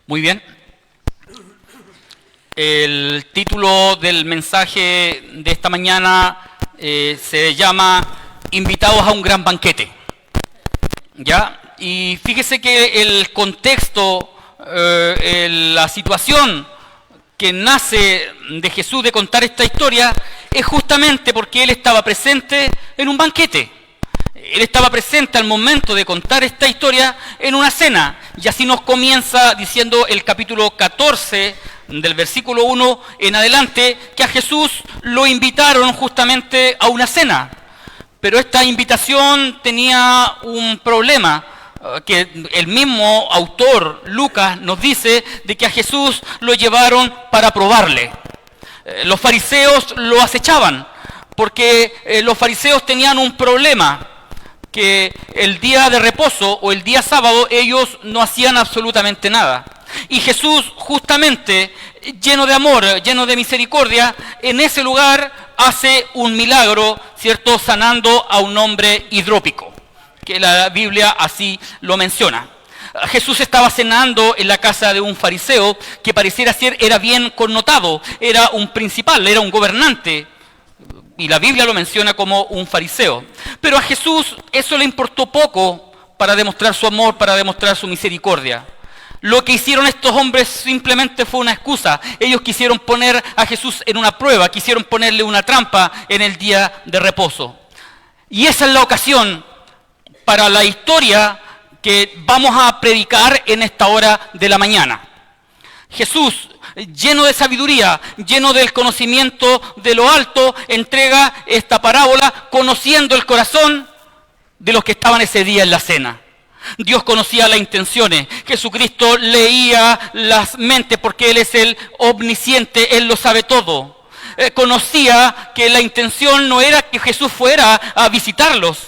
Muy bien. El título del mensaje de esta mañana se llama Invitados a un gran banquete. ¿Ya? Y fíjese que el contexto, la situación que nace de Jesús de contar esta historia es justamente porque Él estaba presente en un banquete. Él estaba presente al momento de contar esta historia en una cena. Y así nos comienza diciendo el capítulo 14 del versículo 1 en adelante, que a Jesús lo invitaron justamente a una cena. Pero esta invitación tenía un problema, que el mismo autor, Lucas, nos dice de que a Jesús lo llevaron para probarle. Los fariseos lo acechaban, porque los fariseos tenían un problema, que el día de reposo o el día sábado ellos no hacían absolutamente nada. Y Jesús, justamente lleno de amor, lleno de misericordia, en ese lugar hace un milagro, ¿cierto?, sanando a un hombre hidrópico, que la Biblia así lo menciona. Jesús estaba cenando en la casa de un fariseo que pareciera ser era bien connotado, era un principal, era un gobernante. Y la Biblia lo menciona como un fariseo. Pero a Jesús eso le importó poco para demostrar su amor, para demostrar su misericordia. Lo que hicieron estos hombres simplemente fue una excusa. Ellos quisieron poner a Jesús en una prueba, quisieron ponerle una trampa en el día de reposo. Y esa es la ocasión para la historia que vamos a predicar en esta hora de la mañana. Jesús, lleno de sabiduría, lleno del conocimiento de lo alto, entrega esta parábola conociendo el corazón de los que estaban ese día en la cena. Dios conocía las intenciones. Jesucristo leía las mentes porque Él es el omnisciente, Él lo sabe todo. Conocía que la intención no era que Jesús fuera a visitarlos.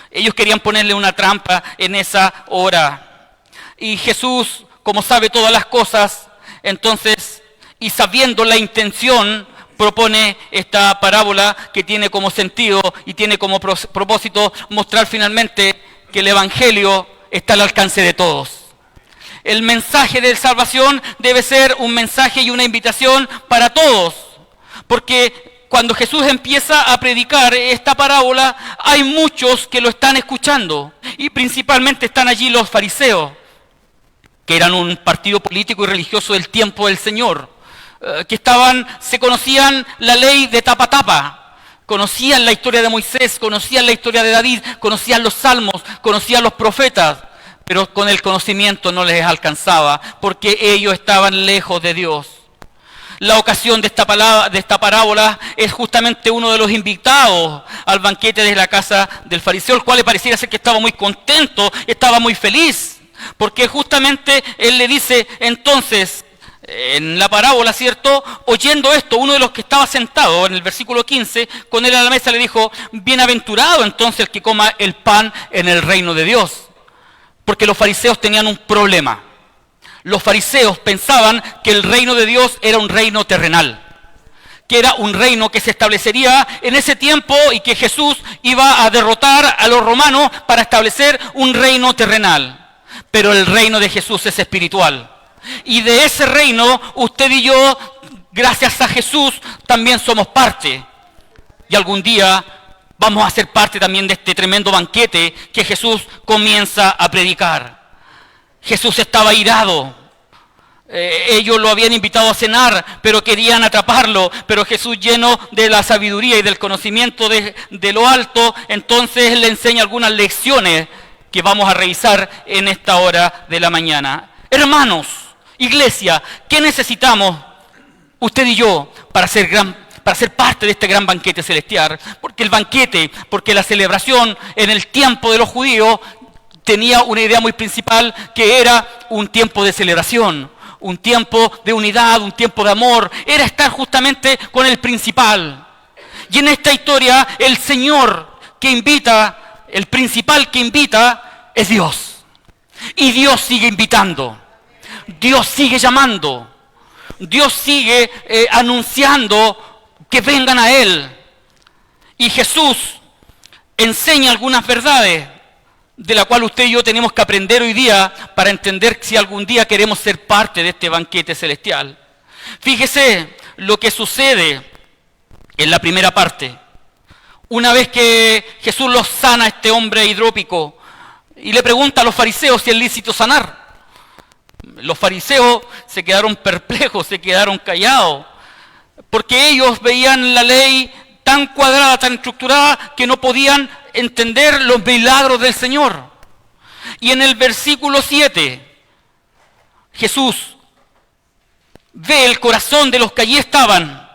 Ellos querían ponerle una trampa en esa hora. Y Jesús, como sabe todas las cosas, entonces, y sabiendo la intención, propone esta parábola que tiene como sentido y tiene como propósito mostrar finalmente que el Evangelio está al alcance de todos. El mensaje de salvación debe ser un mensaje y una invitación para todos, porque cuando Jesús empieza a predicar esta parábola, hay muchos que lo están escuchando, y principalmente están allí los fariseos, que eran un partido político y religioso del tiempo del Señor, que se conocían la ley de tapa a tapa, conocían la historia de Moisés, conocían la historia de David, conocían los salmos, conocían los profetas, pero con el conocimiento no les alcanzaba, porque ellos estaban lejos de Dios. La ocasión de esta parábola es justamente uno de los invitados al banquete de la casa del fariseo, el cual le pareciera ser que estaba muy contento, estaba muy feliz. Porque justamente él le dice, entonces, en la parábola, ¿cierto?, oyendo esto, uno de los que estaba sentado en el versículo 15, con él a la mesa le dijo, bienaventurado entonces el que coma el pan en el reino de Dios. Porque los fariseos tenían un problema. Los fariseos pensaban que el reino de Dios era un reino terrenal, que era un reino que se establecería en ese tiempo y que Jesús iba a derrotar a los romanos para establecer un reino terrenal. Pero el reino de Jesús es espiritual. Y de ese reino, usted y yo, gracias a Jesús, también somos parte. Y algún día vamos a ser parte también de este tremendo banquete que Jesús comienza a predicar. Jesús estaba irado. Ellos lo habían invitado a cenar, pero querían atraparlo. Pero Jesús, lleno de la sabiduría y del conocimiento de lo alto, entonces le enseña algunas lecciones que vamos a revisar en esta hora de la mañana. Hermanos, iglesia, ¿qué necesitamos usted y yo para ser parte de este gran banquete celestial? Porque el banquete, porque la celebración en el tiempo de los judíos tenía una idea muy principal, que era un tiempo de celebración, un tiempo de unidad, un tiempo de amor. Era estar justamente con el principal. Y en esta historia, el Señor que invita, el principal que invita es Dios. Y Dios sigue invitando. Dios sigue llamando. Dios sigue anunciando que vengan a Él. Y Jesús enseña algunas verdades de la cual usted y yo tenemos que aprender hoy día para entender si algún día queremos ser parte de este banquete celestial. Fíjese lo que sucede en la primera parte. Una vez que Jesús los sana a este hombre hidrópico y le pregunta a los fariseos si es lícito sanar. Los fariseos se quedaron perplejos, se quedaron callados, porque ellos veían la ley tan cuadrada, tan estructurada, que no podían entender los milagros del Señor. Y en el versículo 7, Jesús ve el corazón de los que allí estaban,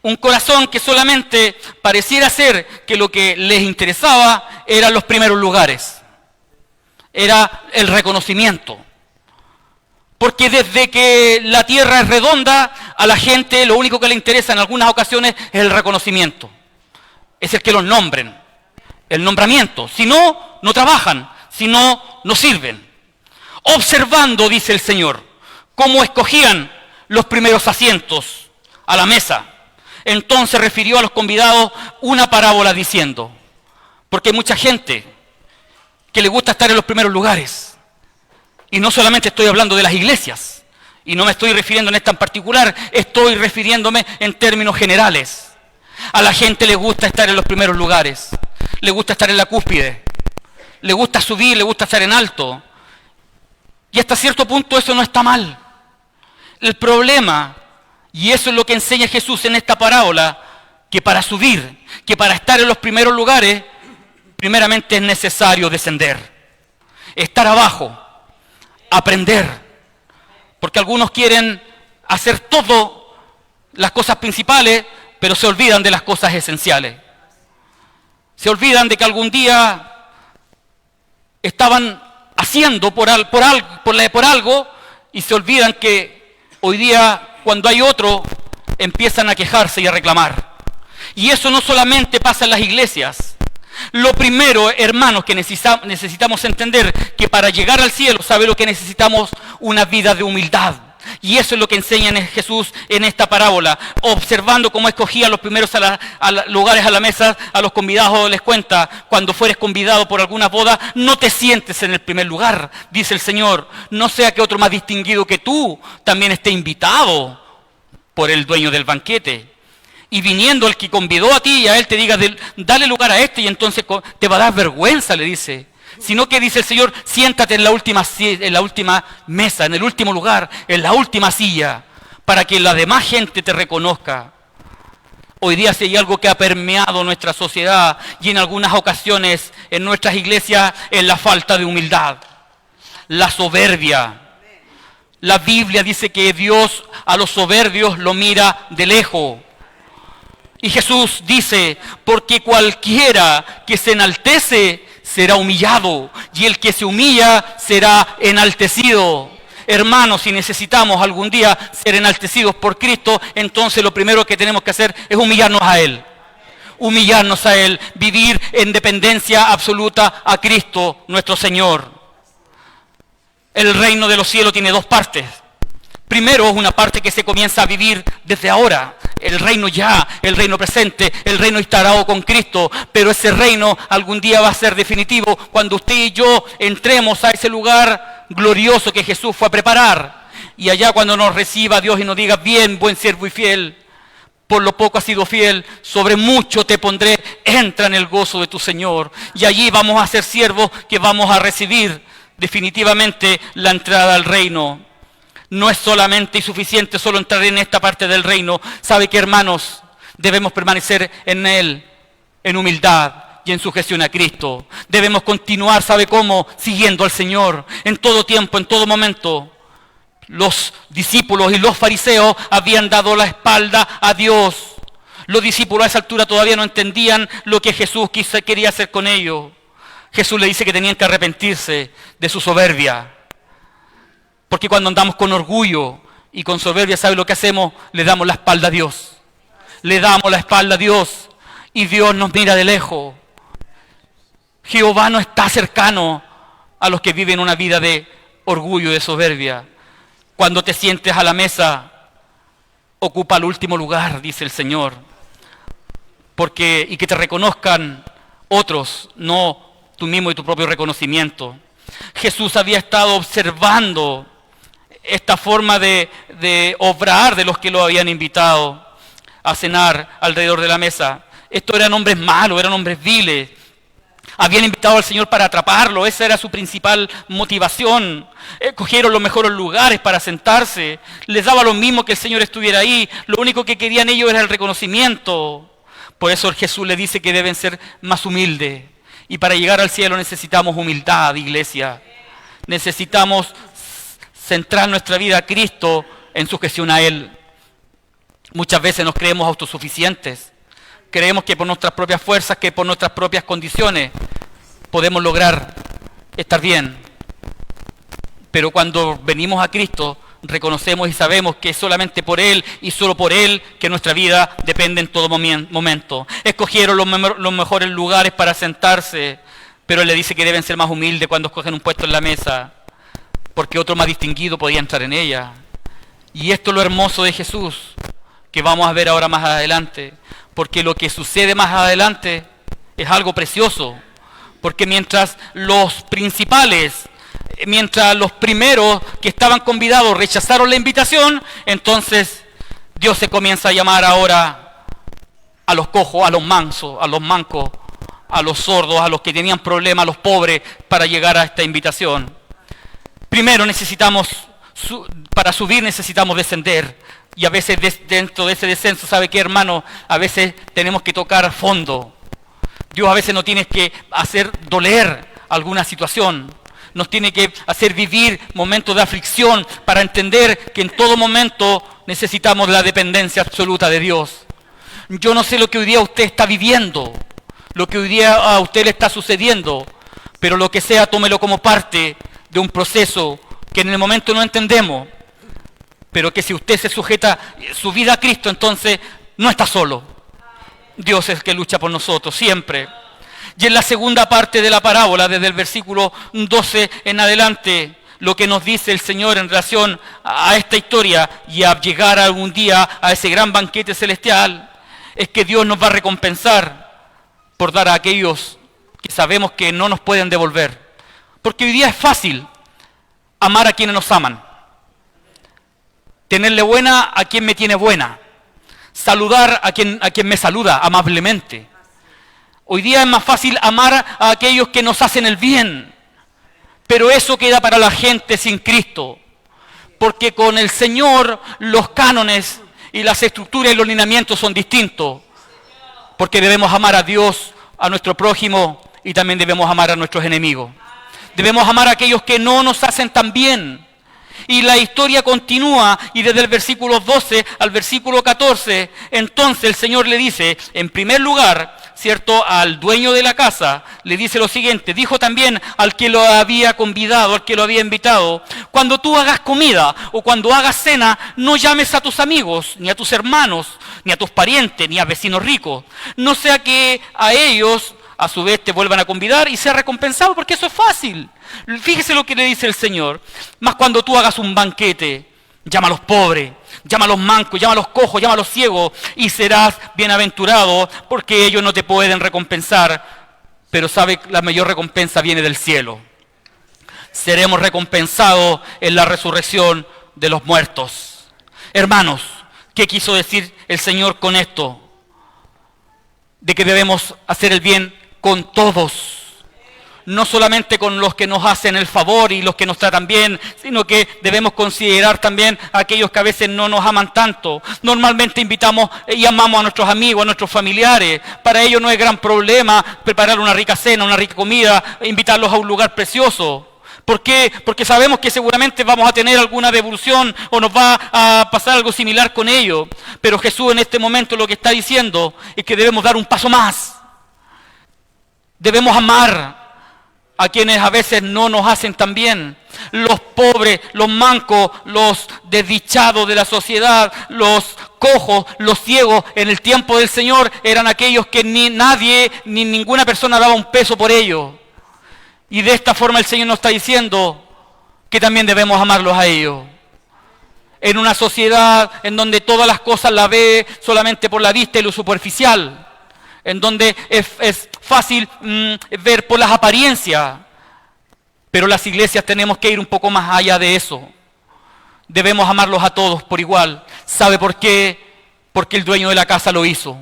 un corazón que solamente pareciera ser que lo que les interesaba eran los primeros lugares, era el reconocimiento. Porque desde que la tierra es redonda, a la gente lo único que le interesa en algunas ocasiones es el reconocimiento. Es el que los nombren, el nombramiento. Si no, no trabajan, si no, no sirven. Observando, dice el Señor, cómo escogían los primeros asientos a la mesa. Entonces refirió a los convidados una parábola diciendo, porque hay mucha gente que le gusta estar en los primeros lugares. Y no solamente estoy hablando de las iglesias, y no me estoy refiriendo en esta en particular, estoy refiriéndome en términos generales. A la gente le gusta estar en los primeros lugares, le gusta estar en la cúspide, le gusta subir, le gusta estar en alto. Y hasta cierto punto eso no está mal. El problema, y eso es lo que enseña Jesús en esta parábola, que para subir, que para estar en los primeros lugares, primeramente es necesario descender, estar abajo, aprender, porque algunos quieren hacer todo las cosas principales, pero se olvidan de las cosas esenciales. Se olvidan de que algún día estaban haciendo por algo y se olvidan que hoy día, cuando hay otro, empiezan a quejarse y a reclamar. Y eso no solamente pasa en las iglesias. Lo primero, hermanos, que necesitamos entender, que para llegar al cielo, ¿sabe lo que necesitamos? Una vida de humildad. Y eso es lo que enseña Jesús en esta parábola. Observando cómo escogía a los primeros lugares a la mesa, a los convidados les cuenta, cuando fueres convidado por alguna boda, no te sientes en el primer lugar, dice el Señor. No sea que otro más distinguido que tú también esté invitado por el dueño del banquete. Y viniendo el que convidó a ti y a él te diga, dale lugar a este, y entonces te va a dar vergüenza, le dice. Sino que dice el Señor, siéntate en la última mesa, en el último lugar, en la última silla, para que la demás gente te reconozca. Hoy día si hay algo que ha permeado nuestra sociedad y en algunas ocasiones en nuestras iglesias, es la falta de humildad, la soberbia. La Biblia dice que Dios a los soberbios lo mira de lejos. Y Jesús dice, porque cualquiera que se enaltece será humillado, y el que se humilla será enaltecido. Hermanos, si necesitamos algún día ser enaltecidos por Cristo, entonces lo primero que tenemos que hacer es humillarnos a Él. Humillarnos a Él, vivir en dependencia absoluta a Cristo, nuestro Señor. El reino de los cielos tiene dos partes. Primero es una parte que se comienza a vivir desde ahora, el reino ya, el reino presente, el reino instalado con Cristo, pero ese reino algún día va a ser definitivo cuando usted y yo entremos a ese lugar glorioso que Jesús fue a preparar. Y allá cuando nos reciba Dios y nos diga, bien, buen siervo y fiel, por lo poco has sido fiel, sobre mucho te pondré, entra en el gozo de tu Señor. Y allí vamos a ser siervos que vamos a recibir definitivamente la entrada al reino. No es solamente y suficiente solo entrar en esta parte del reino. ¿Sabe qué, hermanos? Debemos permanecer en Él, en humildad y en sujeción a Cristo. Debemos continuar, ¿sabe cómo? Siguiendo al Señor en todo tiempo, en todo momento. Los discípulos y los fariseos habían dado la espalda a Dios. Los discípulos a esa altura todavía no entendían lo que Jesús quería hacer con ellos. Jesús le dice que tenían que arrepentirse de su soberbia. Porque cuando andamos con orgullo y con soberbia, ¿sabe lo que hacemos? Le damos la espalda a Dios. Le damos la espalda a Dios y Dios nos mira de lejos. Jehová no está cercano a los que viven una vida de orgullo y de soberbia. Cuando te sientes a la mesa, ocupa el último lugar, dice el Señor. Y que te reconozcan otros, no tú mismo y tu propio reconocimiento. Jesús había estado observando esta forma de obrar de los que lo habían invitado a cenar alrededor de la mesa. Estos eran hombres malos, eran hombres viles. Habían invitado al Señor para atraparlo, esa era su principal motivación. Escogieron los mejores lugares para sentarse, les daba lo mismo que el Señor estuviera ahí, lo único que querían ellos era el reconocimiento. Por eso Jesús les dice que deben ser más humildes. Y para llegar al cielo necesitamos humildad, iglesia. Necesitamos centrar nuestra vida a Cristo en sujeción a Él. Muchas veces nos creemos autosuficientes. Creemos que por nuestras propias fuerzas, que por nuestras propias condiciones podemos lograr estar bien. Pero cuando venimos a Cristo, reconocemos y sabemos que es solamente por Él y solo por Él que nuestra vida depende en todo momento. Escogieron los mejores lugares para sentarse, pero Él le dice que deben ser más humildes cuando escogen un puesto en la mesa, porque otro más distinguido podía entrar en ella. Y esto es lo hermoso de Jesús, que vamos a ver ahora más adelante, porque lo que sucede más adelante es algo precioso, porque mientras los principales, mientras los primeros que estaban convidados rechazaron la invitación, entonces Dios se comienza a llamar ahora a los cojos, a los mansos, a los mancos, a los sordos, a los que tenían problemas, a los pobres, para llegar a esta invitación. Primero necesitamos, para subir necesitamos descender. Y a veces dentro de ese descenso, ¿sabe qué, hermano? A veces tenemos que tocar fondo. Dios a veces nos tiene que hacer doler alguna situación. Nos tiene que hacer vivir momentos de aflicción para entender que en todo momento necesitamos la dependencia absoluta de Dios. Yo no sé lo que hoy día usted está viviendo, lo que hoy día a usted le está sucediendo, pero lo que sea, tómelo como parte de un proceso que en el momento no entendemos, pero que si usted se sujeta su vida a Cristo, entonces no está solo. Dios es el que lucha por nosotros, siempre. Y en la segunda parte de la parábola, desde el versículo 12 en adelante, lo que nos dice el Señor en relación a esta historia y a llegar algún día a ese gran banquete celestial, es que Dios nos va a recompensar por dar a aquellos que sabemos que no nos pueden devolver. Porque hoy día es fácil amar a quienes nos aman, tenerle buena a quien me tiene buena, saludar a quien me saluda amablemente. Hoy día es más fácil amar a aquellos que nos hacen el bien, pero eso queda para la gente sin Cristo, porque con el Señor los cánones y las estructuras y los lineamientos son distintos, porque debemos amar a Dios, a nuestro prójimo y también debemos amar a nuestros enemigos. Debemos amar a aquellos que no nos hacen tan bien. Y la historia continúa, y desde el versículo 12 al versículo 14, entonces el Señor le dice, en primer lugar, ¿cierto?, al dueño de la casa, le dice lo siguiente, dijo también al que lo había convidado, al que lo había invitado, cuando tú hagas comida o cuando hagas cena, no llames a tus amigos, ni a tus hermanos, ni a tus parientes, ni a vecinos ricos, no sea que a ellos a su vez te vuelvan a convidar y sea recompensado, porque eso es fácil. Fíjese lo que le dice el Señor. Mas cuando tú hagas un banquete, llama a los pobres, llama a los mancos, llama a los cojos, llama a los ciegos, y serás bienaventurado, porque ellos no te pueden recompensar, pero sabe que la mayor recompensa viene del cielo. Seremos recompensados en la resurrección de los muertos. Hermanos, ¿qué quiso decir el Señor con esto? De que debemos hacer el bien con todos. No solamente con los que nos hacen el favor y los que nos tratan bien, sino que debemos considerar también a aquellos que a veces no nos aman tanto. Normalmente invitamos y amamos a nuestros amigos, a nuestros familiares. Para ellos no es gran problema preparar una rica cena, una rica comida, e invitarlos a un lugar precioso. ¿Por qué? Porque sabemos que seguramente vamos a tener alguna devolución o nos va a pasar algo similar con ellos. Pero Jesús en este momento lo que está diciendo es que debemos dar un paso más. Debemos amar a quienes a veces no nos hacen tan bien. Los pobres, los mancos, los desdichados de la sociedad, los cojos, los ciegos, en el tiempo del Señor eran aquellos que ni nadie, ni ninguna persona daba un peso por ellos. Y de esta forma el Señor nos está diciendo que también debemos amarlos a ellos. En una sociedad en donde todas las cosas las ve solamente por la vista y lo superficial, en donde es fácil ver por las apariencias, pero las iglesias tenemos que ir un poco más allá de eso. Debemos amarlos a todos por igual. ¿Sabe por qué? Porque el dueño de la casa lo hizo.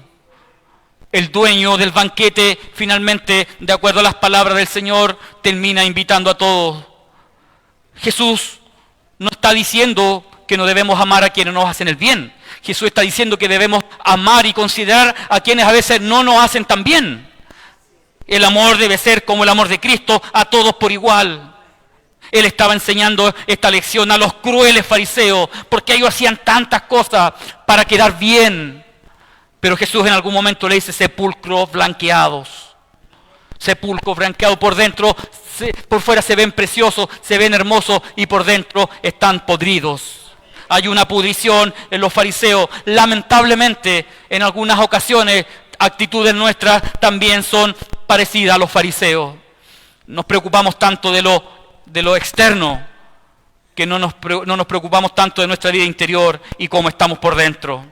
El dueño del banquete, finalmente, de acuerdo a las palabras del Señor, termina invitando a todos. Jesús no está diciendo que no debemos amar a quienes nos hacen el bien. Jesús está diciendo que debemos amar y considerar a quienes a veces no nos hacen tan bien. El amor debe ser como el amor de Cristo, a todos por igual. Él estaba enseñando esta lección a los crueles fariseos, porque ellos hacían tantas cosas para quedar bien. Pero Jesús en algún momento le dice sepulcros blanqueados. Sepulcros blanqueados por dentro, por fuera se ven preciosos, se ven hermosos y por dentro están podridos. Hay una pudrición en los fariseos. Lamentablemente, en algunas ocasiones, actitudes nuestras también son parecidas a los fariseos. Nos preocupamos tanto de lo externo, que no nos preocupamos tanto de nuestra vida interior y cómo estamos por dentro.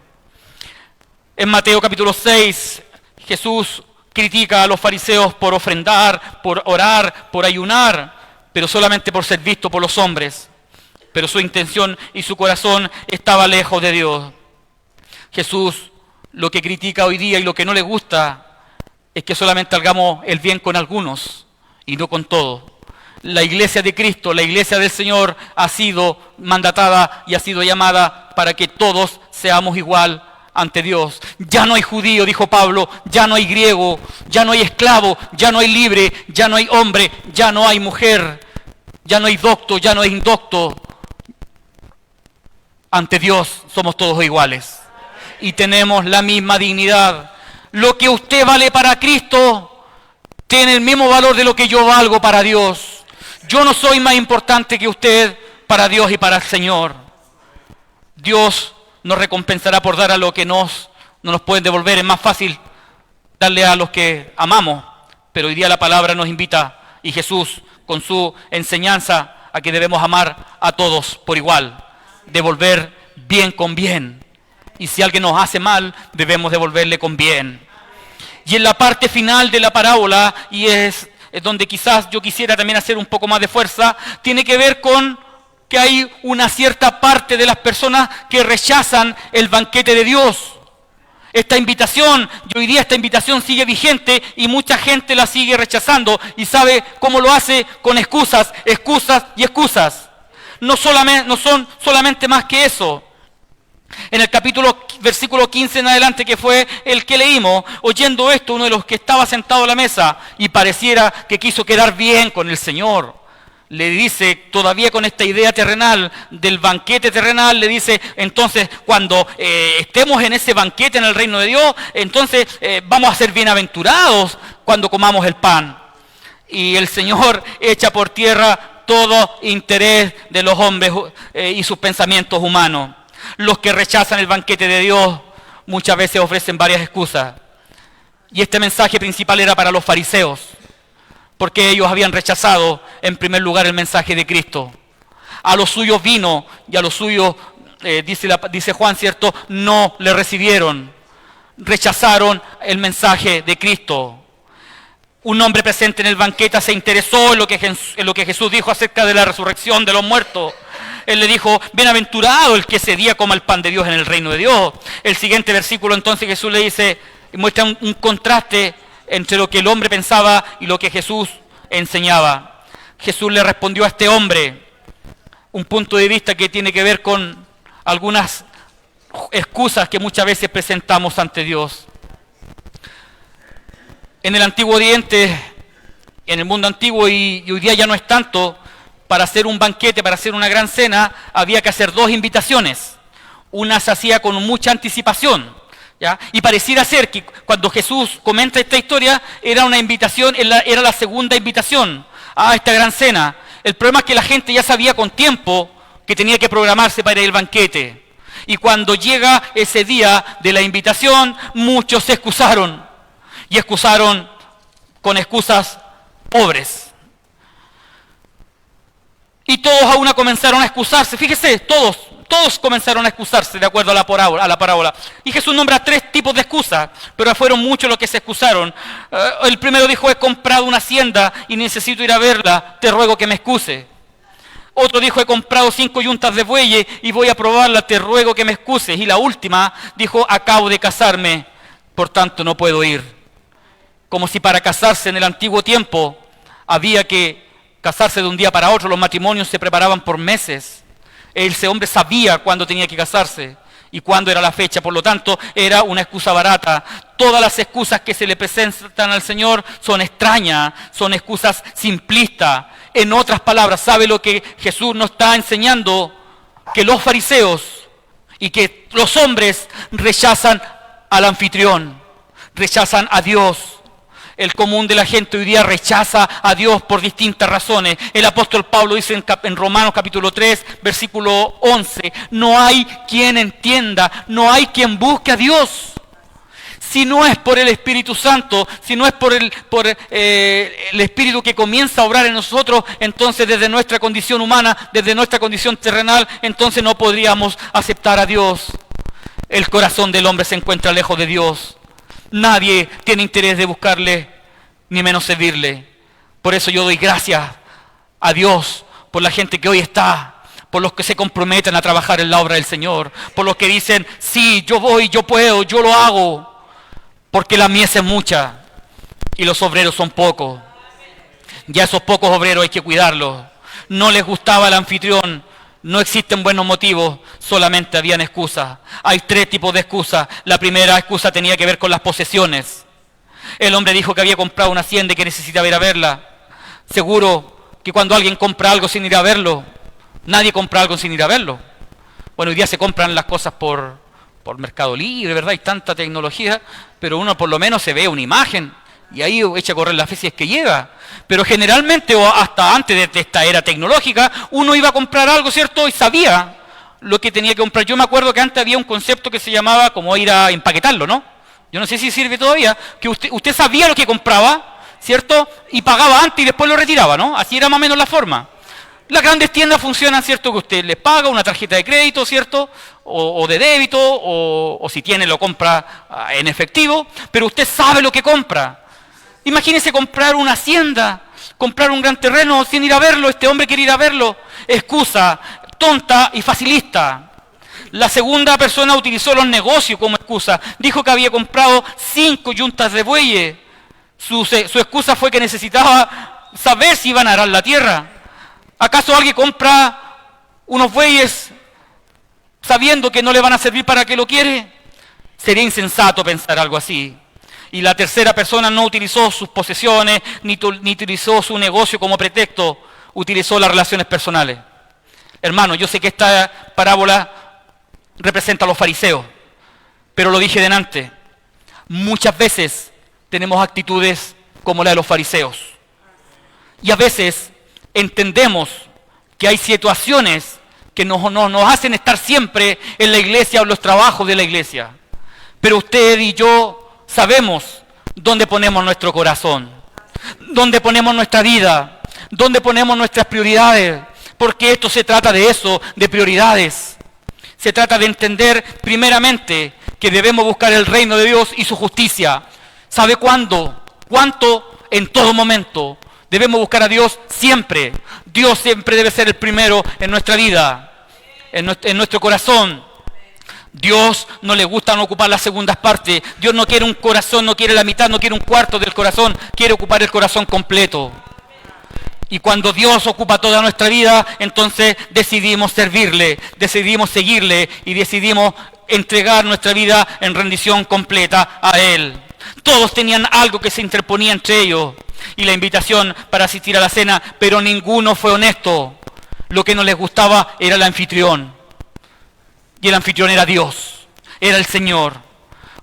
En Mateo capítulo 6, Jesús critica a los fariseos por ofrendar, por orar, por ayunar, pero solamente por ser visto por los hombres. Pero su intención y su corazón estaba lejos de Dios. Jesús lo que critica hoy día y lo que no le gusta es que solamente hagamos el bien con algunos y no con todos. La iglesia de Cristo, la iglesia del Señor ha sido mandatada y ha sido llamada para que todos seamos igual ante Dios. Ya no hay judío, dijo Pablo, ya no hay griego, ya no hay esclavo, ya no hay libre, ya no hay hombre, ya no hay mujer, ya no hay docto, ya no hay indocto. Ante Dios somos todos iguales y tenemos la misma dignidad. Lo que usted vale para Cristo tiene el mismo valor de lo que yo valgo para Dios. Yo no soy más importante que usted para Dios y para el Señor. Dios nos recompensará por dar a lo que no nos pueden devolver. Es más fácil darle a los que amamos, pero hoy día la palabra nos invita, y Jesús con su enseñanza, a que debemos amar a todos por igual, devolver bien con bien, y si alguien nos hace mal, debemos devolverle con bien. Y en la parte final de la parábola, y es donde quizás yo quisiera también hacer un poco más de fuerza, tiene que ver con que hay una cierta parte de las personas que rechazan el banquete de Dios. Esta invitación, y hoy día esta invitación sigue vigente y mucha gente la sigue rechazando. ¿Y sabe cómo lo hace? Con excusas, excusas y excusas. No son solamente más que eso. En el versículo 15 en adelante, que fue el que leímos, oyendo esto, uno de los que estaba sentado a la mesa y pareciera que quiso quedar bien con el Señor, le dice, todavía con esta idea terrenal, del banquete terrenal, le dice, entonces, cuando estemos en ese banquete en el reino de Dios, entonces vamos a ser bienaventurados cuando comamos el pan. Y el Señor echa por tierra todo interés de los hombres y sus pensamientos humanos. Los que rechazan el banquete de Dios muchas veces ofrecen varias excusas. Y este mensaje principal era para los fariseos, porque ellos habían rechazado en primer lugar el mensaje de Cristo. A los suyos vino y a los suyos, dice Juan, ¿cierto?, no le recibieron. Rechazaron el mensaje de Cristo. Un hombre presente en el banquete se interesó en lo que Jesús dijo acerca de la resurrección de los muertos. Él le dijo, bienaventurado el que ese día coma el pan de Dios en el reino de Dios. El siguiente versículo entonces Jesús le dice, muestra un contraste entre lo que el hombre pensaba y lo que Jesús enseñaba. Jesús le respondió a este hombre un punto de vista que tiene que ver con algunas excusas que muchas veces presentamos ante Dios. En el Antiguo Oriente, en el mundo antiguo, y hoy día ya no es tanto, para hacer un banquete, para hacer una gran cena, había que hacer 2 invitaciones. Una se hacía con mucha anticipación, ¿ya? Y pareciera ser que cuando Jesús comenta esta historia, era una invitación, era la segunda invitación a esta gran cena. El problema es que la gente ya sabía con tiempo que tenía que programarse para ir al banquete. Y cuando llega ese día de la invitación, muchos se excusaron. Y excusaron con excusas pobres. Y todos a una comenzaron a excusarse. Fíjese, todos comenzaron a excusarse de acuerdo a la parábola. Y Jesús nombra 3 tipos de excusas, pero fueron muchos los que se excusaron. El primero dijo: he comprado una hacienda y necesito ir a verla, te ruego que me excuse. Otro dijo: he comprado 5 yuntas de bueyes y voy a probarla, te ruego que me excuses. Y la última dijo: acabo de casarme, por tanto no puedo ir. Como si para casarse en el antiguo tiempo había que casarse de un día para otro. Los matrimonios se preparaban por meses. Ese hombre sabía cuándo tenía que casarse y cuándo era la fecha. Por lo tanto, era una excusa barata. Todas las excusas que se le presentan al Señor son extrañas, son excusas simplistas. En otras palabras, ¿sabe lo que Jesús nos está enseñando? Que los fariseos y que los hombres rechazan al anfitrión, rechazan a Dios. El común de la gente hoy día rechaza a Dios por distintas razones. El apóstol Pablo dice en Romanos capítulo 3, versículo 11, no hay quien entienda, no hay quien busque a Dios. Si no es por el Espíritu Santo, si no es por el Espíritu que comienza a obrar en nosotros, entonces desde nuestra condición humana, desde nuestra condición terrenal, entonces no podríamos aceptar a Dios. El corazón del hombre se encuentra lejos de Dios. Nadie tiene interés de buscarle, ni menos servirle. Por eso yo doy gracias a Dios por la gente que hoy está, por los que se comprometen a trabajar en la obra del Señor, por los que dicen: sí, yo voy, yo puedo, yo lo hago, porque la mies es mucha y los obreros son pocos. Ya esos pocos obreros hay que cuidarlos. No les gustaba el anfitrión. No existen buenos motivos, solamente habían excusas. Hay 3 tipos de excusas. La primera excusa tenía que ver con las posesiones. El hombre dijo que había comprado una hacienda y que necesitaba ir a verla. Seguro que cuando alguien compra algo sin ir a verlo, nadie compra algo sin ir a verlo. Bueno, hoy día se compran las cosas por Mercado Libre, ¿verdad? Hay tanta tecnología, pero uno por lo menos se ve una imagen y ahí echa a correr la fe si es que llega. Pero generalmente, o hasta antes de esta era tecnológica, uno iba a comprar algo, ¿cierto? Y sabía lo que tenía que comprar. Yo me acuerdo que antes había un concepto que se llamaba como ir a empaquetarlo, ¿no? Yo no sé si sirve todavía, que usted sabía lo que compraba, ¿cierto? Y pagaba antes y después lo retiraba, ¿no? Así era más o menos la forma. Las grandes tiendas funcionan, ¿cierto? Que usted les paga una tarjeta de crédito, ¿cierto? O de débito, o si tiene lo compra en efectivo, pero usted sabe lo que compra. Imagínese comprar una hacienda, comprar un gran terreno sin ir a verlo. Este hombre quiere ir a verlo. Excusa tonta y facilista. La segunda persona utilizó los negocios como excusa. Dijo que había comprado 5 yuntas de bueyes. Su excusa fue que necesitaba saber si iban a arar la tierra. ¿Acaso alguien compra unos bueyes sabiendo que no le van a servir para que lo quiere? Sería insensato pensar algo así. Y la tercera persona no utilizó sus posesiones, ni utilizó su negocio como pretexto, utilizó las relaciones personales. Hermano, yo sé que esta parábola representa a los fariseos, pero lo dije delante, muchas veces tenemos actitudes como la de los fariseos. Y a veces entendemos que hay situaciones que nos hacen estar siempre en la iglesia o en los trabajos de la iglesia. Pero usted y yo sabemos dónde ponemos nuestro corazón, dónde ponemos nuestra vida, dónde ponemos nuestras prioridades, porque esto se trata de eso, de prioridades. Se trata de entender primeramente que debemos buscar el reino de Dios y su justicia. ¿Sabe cuándo? ¿Cuánto? En todo momento. Debemos buscar a Dios siempre. Dios siempre debe ser el primero en nuestra vida, en nuestro corazón. Dios no le gusta no ocupar las segundas partes. Dios no quiere un corazón, no quiere la mitad, no quiere un cuarto del corazón, quiere ocupar el corazón completo. Y cuando Dios ocupa toda nuestra vida, entonces decidimos servirle, decidimos seguirle y decidimos entregar nuestra vida en rendición completa a Él. Todos tenían algo que se interponía entre ellos y la invitación para asistir a la cena, pero ninguno fue honesto. Lo que no les gustaba era el anfitrión. Y el anfitrión era Dios, era el Señor.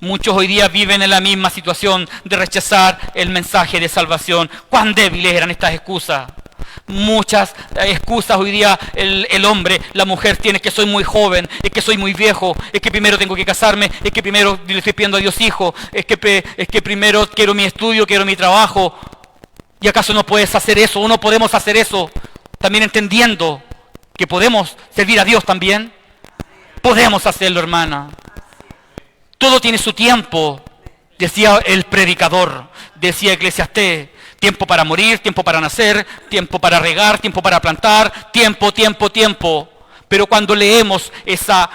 Muchos hoy día viven en la misma situación de rechazar el mensaje de salvación. ¡Cuán débiles eran estas excusas! Muchas excusas hoy día el hombre, la mujer tiene: que soy muy joven, es que soy muy viejo, es que primero tengo que casarme, es que primero le estoy pidiendo a Dios hijo, es que primero quiero mi estudio, quiero mi trabajo. ¿Y acaso no puedes hacer eso o no podemos hacer eso? también entendiendo que podemos servir a Dios también. Podemos hacerlo, hermana. Todo tiene su tiempo, decía el predicador, decía Eclesiastés. Tiempo para morir, tiempo para nacer, tiempo para regar, tiempo para plantar, tiempo. Pero cuando leemos esa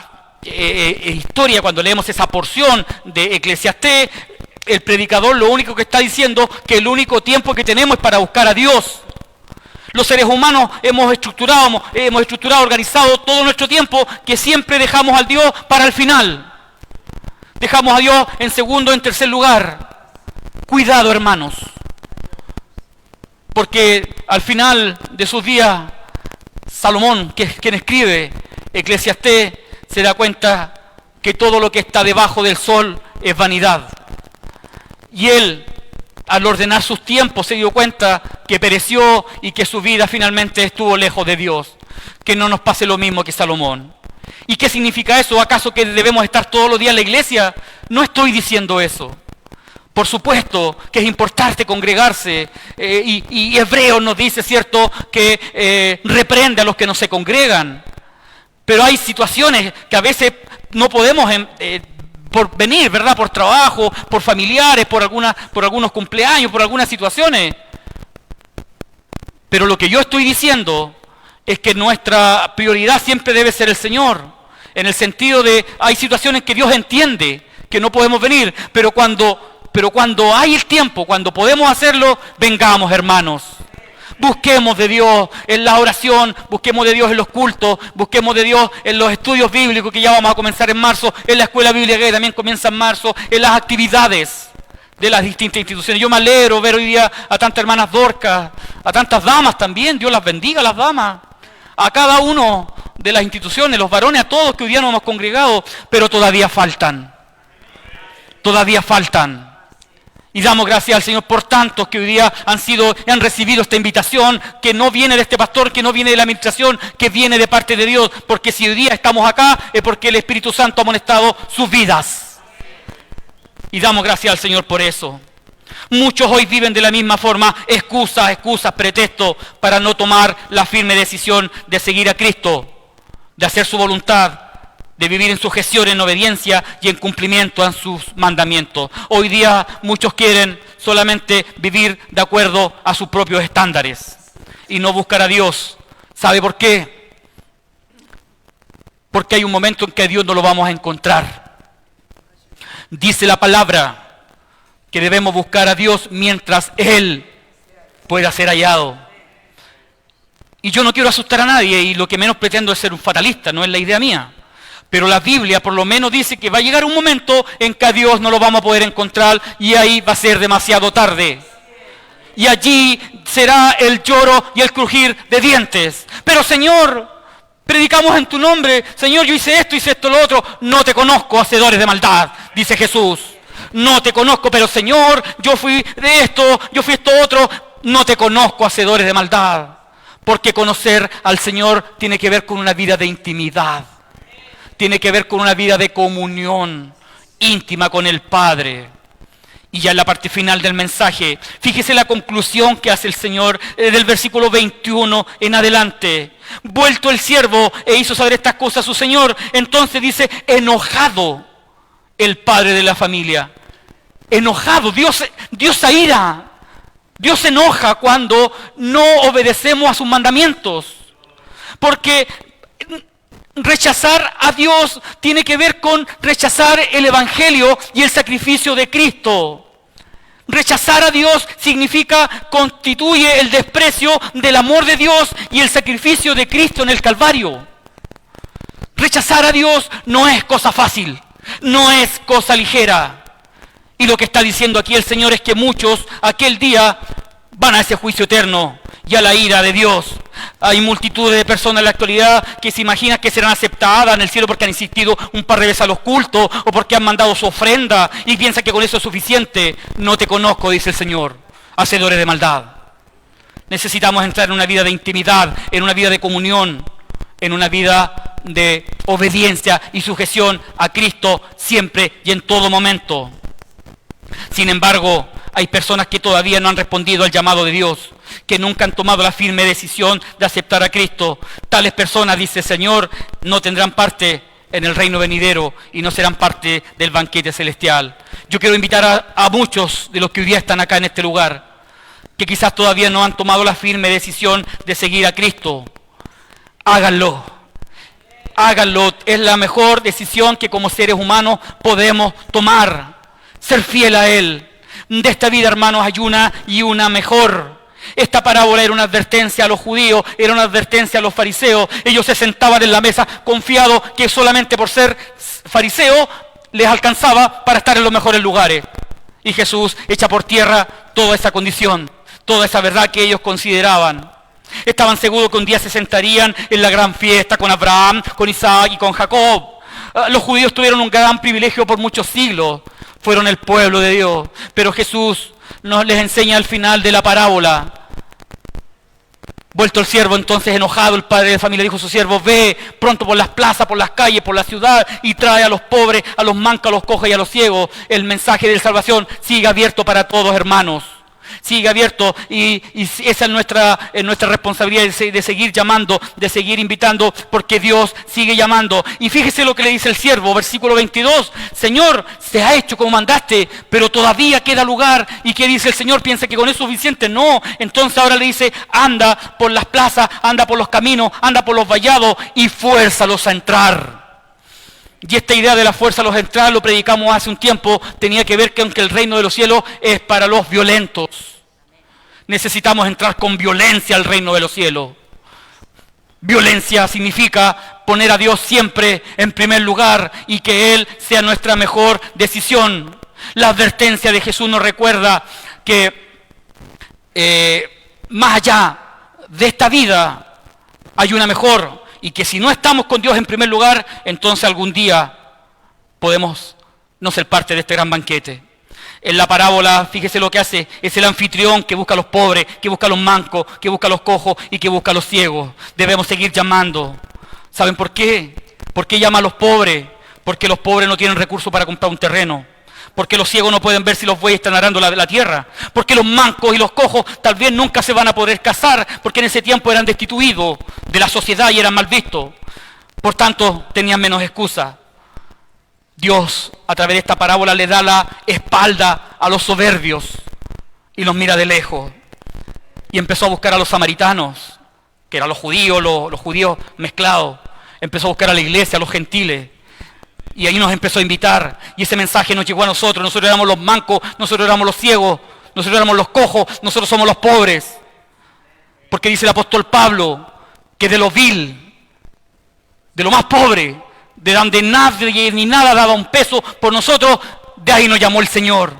historia, cuando leemos esa porción de Eclesiastés, el predicador lo único que está diciendo que el único tiempo que tenemos es para buscar a Dios. Los seres humanos hemos estructurado, organizado todo nuestro tiempo que siempre dejamos al Dios para el final. Dejamos a Dios en segundo, en tercer lugar. Cuidado, hermanos. Porque al final de sus días, Salomón, que es quien escribe Eclesiastés, se da cuenta que todo lo que está debajo del sol es vanidad. Y él, al ordenar sus tiempos, se dio cuenta que pereció y que su vida finalmente estuvo lejos de Dios. Que no nos pase lo mismo que Salomón. ¿Y qué significa eso? ¿Acaso que debemos estar todos los días en la iglesia? No estoy diciendo eso. Por supuesto que es importante congregarse y Hebreos nos dice, ¿cierto?, que reprende a los que no se congregan. Pero hay situaciones que a veces no podemos por venir, ¿verdad?, por trabajo, por familiares, por algunos cumpleaños, por algunas situaciones. Pero lo que yo estoy diciendo es que nuestra prioridad siempre debe ser el Señor. En el sentido de, hay situaciones que Dios entiende que no podemos venir, pero cuando hay el tiempo, cuando podemos hacerlo, vengamos, hermanos. Busquemos de Dios en la oración, busquemos de Dios en los cultos, busquemos de Dios en los estudios bíblicos que ya vamos a comenzar en marzo, en la escuela bíblica que también comienza en marzo, en las actividades de las distintas instituciones. Yo me alegro ver hoy día a tantas hermanas Dorcas, a tantas damas también, Dios las bendiga a las damas, a cada uno de las instituciones, los varones, a todos que hoy día nos hemos congregado, pero todavía faltan. Y damos gracias al Señor por tantos que hoy día han recibido esta invitación, que no viene de este pastor, que no viene de la administración, que viene de parte de Dios, porque si hoy día estamos acá es porque el Espíritu Santo ha amonestado sus vidas. Y damos gracias al Señor por eso. Muchos hoy viven de la misma forma, excusas, pretextos para no tomar la firme decisión de seguir a Cristo, de hacer su voluntad, de vivir en sujeción, en obediencia y en cumplimiento a sus mandamientos. Hoy día muchos quieren solamente vivir de acuerdo a sus propios estándares y no buscar a Dios. ¿Sabe por qué? Porque hay un momento en que a Dios no lo vamos a encontrar. Dice la palabra que debemos buscar a Dios mientras Él pueda ser hallado. Y yo no quiero asustar a nadie y lo que menos pretendo es ser un fatalista, no es la idea mía. Pero la Biblia por lo menos dice que va a llegar un momento en que a Dios no lo vamos a poder encontrar y ahí va a ser demasiado tarde. Y allí será el lloro y el crujir de dientes. Pero Señor, predicamos en tu nombre. Señor, yo hice esto, lo otro. No te conozco, hacedores de maldad, dice Jesús. No te conozco, pero Señor, yo fui esto otro. No te conozco, hacedores de maldad. Porque conocer al Señor tiene que ver con una vida de intimidad. Tiene que ver con una vida de comunión íntima con el Padre. Y ya en la parte final del mensaje, fíjese la conclusión que hace el Señor del versículo 21 en adelante. Vuelto el siervo e hizo saber estas cosas a su Señor. Entonces dice, enojado el padre de la familia. Enojado, Dios se aira. Dios se enoja cuando no obedecemos a sus mandamientos. Porque rechazar a Dios tiene que ver con rechazar el Evangelio y el sacrificio de Cristo. Rechazar a Dios constituye el desprecio del amor de Dios y el sacrificio de Cristo en el Calvario. Rechazar a Dios no es cosa fácil, no es cosa ligera. Y lo que está diciendo aquí el Señor es que muchos aquel día van a ese juicio eterno y a la ira de Dios. Hay multitudes de personas en la actualidad que se imaginan que serán aceptadas en el cielo porque han insistido un par de veces a los cultos o porque han mandado su ofrenda y piensan que con eso es suficiente. No te conozco, dice el Señor, hacedores de maldad. Necesitamos entrar en una vida de intimidad, en una vida de comunión, en una vida de obediencia y sujeción a Cristo siempre y en todo momento. Sin embargo, hay personas que todavía no han respondido al llamado de Dios, que nunca han tomado la firme decisión de aceptar a Cristo. Tales personas, dice el Señor, no tendrán parte en el reino venidero y no serán parte del banquete celestial. Yo quiero invitar a muchos de los que hoy día están acá en este lugar, que quizás todavía no han tomado la firme decisión de seguir a Cristo. Háganlo. Háganlo. Es la mejor decisión que como seres humanos podemos tomar. Ser fiel a Él. De esta vida, hermanos, hay una y una mejor. Esta parábola era una advertencia a los judíos, era una advertencia a los fariseos. Ellos se sentaban en la mesa confiados que solamente por ser fariseos les alcanzaba para estar en los mejores lugares. Y Jesús echa por tierra toda esa condición, toda esa verdad que ellos consideraban. Estaban seguros que un día se sentarían en la gran fiesta con Abraham, con Isaac y con Jacob. Los judíos tuvieron un gran privilegio por muchos siglos. Fueron el pueblo de Dios. Pero Jesús nos les enseña al final de la parábola. Vuelto el siervo, entonces enojado, el padre de familia dijo a su siervo: ve pronto por las plazas, por las calles, por la ciudad y trae a los pobres, a los mancos, a los cojos y a los ciegos. El mensaje de salvación sigue abierto para todos, hermanos. Sigue abierto y esa es nuestra responsabilidad de seguir llamando, de seguir invitando, porque Dios sigue llamando. Y fíjese lo que le dice el siervo, versículo 22. Señor, se ha hecho como mandaste, pero todavía queda lugar. ¿Y qué dice el Señor? ¿Piensa que con eso es suficiente? No. Entonces ahora le dice: anda por las plazas, anda por los caminos, anda por los vallados y fuérzalos a entrar. Y esta idea de la fuerza a los entrar, lo predicamos hace un tiempo, tenía que ver con que el reino de los cielos es para los violentos. Necesitamos entrar con violencia al reino de los cielos. Violencia significa poner a Dios siempre en primer lugar y que Él sea nuestra mejor decisión. La advertencia de Jesús nos recuerda que más allá de esta vida hay una mejor. Y que si no estamos con Dios en primer lugar, entonces algún día podemos no ser parte de este gran banquete. En la parábola, fíjese lo que hace, es el anfitrión que busca a los pobres, que busca a los mancos, que busca a los cojos y que busca a los ciegos. Debemos seguir llamando. ¿Saben por qué? ¿Por qué llama a los pobres? Porque los pobres no tienen recursos para comprar un terreno. Porque los ciegos no pueden ver si los bueyes están arando la tierra. Porque los mancos y los cojos tal vez nunca se van a poder casar, porque en ese tiempo eran destituidos de la sociedad y eran mal vistos. Por tanto, tenían menos excusa. Dios, a través de esta parábola, le da la espalda a los soberbios y los mira de lejos. Y empezó a buscar a los samaritanos, que eran los judíos mezclados. Empezó a buscar a la iglesia, a los gentiles. Y ahí nos empezó a invitar, y ese mensaje nos llegó a nosotros. Nosotros éramos los mancos, nosotros éramos los ciegos, nosotros éramos los cojos, nosotros somos los pobres. Porque dice el apóstol Pablo que de lo vil, de lo más pobre, de donde nadie ni nada daba un peso por nosotros, de ahí nos llamó el Señor.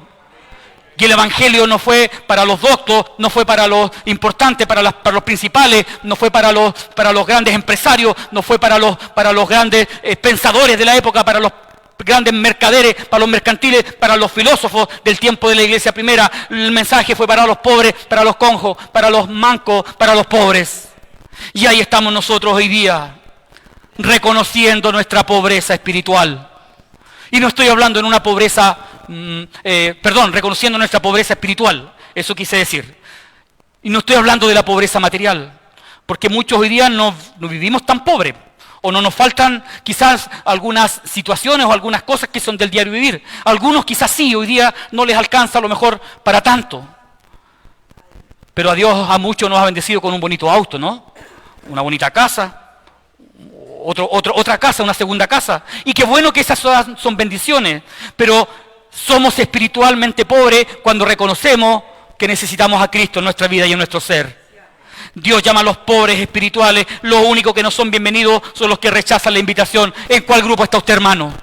Y el evangelio no fue para los doctos, no fue para los importantes, para los principales, no fue para los grandes empresarios, no fue para los grandes pensadores de la época, para los grandes mercaderes, para los mercantiles, para los filósofos del tiempo de la iglesia primera. El mensaje fue para los pobres, para los conjos, para los mancos, para los pobres. Y ahí estamos nosotros hoy día, reconociendo nuestra pobreza espiritual. Y no estoy hablando en una pobreza, reconociendo nuestra pobreza espiritual, eso quise decir. Y no estoy hablando de la pobreza material, porque muchos hoy día no vivimos tan pobres, o no nos faltan quizás algunas situaciones o algunas cosas que son del diario vivir. Algunos quizás sí, hoy día no les alcanza a lo mejor para tanto. Pero a Dios a muchos nos ha bendecido con un bonito auto, ¿no? Una bonita casa. Otra casa, una segunda casa. Y qué bueno que esas son bendiciones, pero somos espiritualmente pobres cuando reconocemos que necesitamos a Cristo en nuestra vida y en nuestro ser. Dios llama a los pobres espirituales. Lo único que no son bienvenidos son los que rechazan la invitación. ¿En cuál grupo está usted, hermano?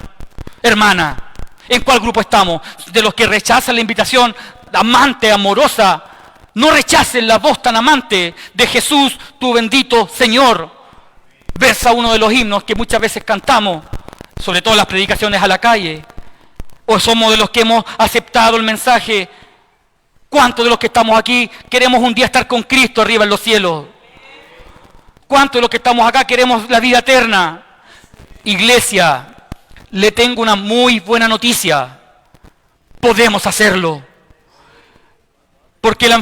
Hermana, ¿en cuál grupo estamos? De los que rechazan la invitación amante, amorosa. No rechacen la voz tan amante de Jesús, tu bendito Señor. Versa uno de los himnos que muchas veces cantamos, sobre todo en las predicaciones a la calle. O somos de los que hemos aceptado el mensaje. ¿Cuántos de los que estamos aquí queremos un día estar con Cristo arriba en los cielos? ¿Cuántos de los que estamos acá queremos la vida eterna? Iglesia, le tengo una muy buena noticia. Podemos hacerlo. Porque el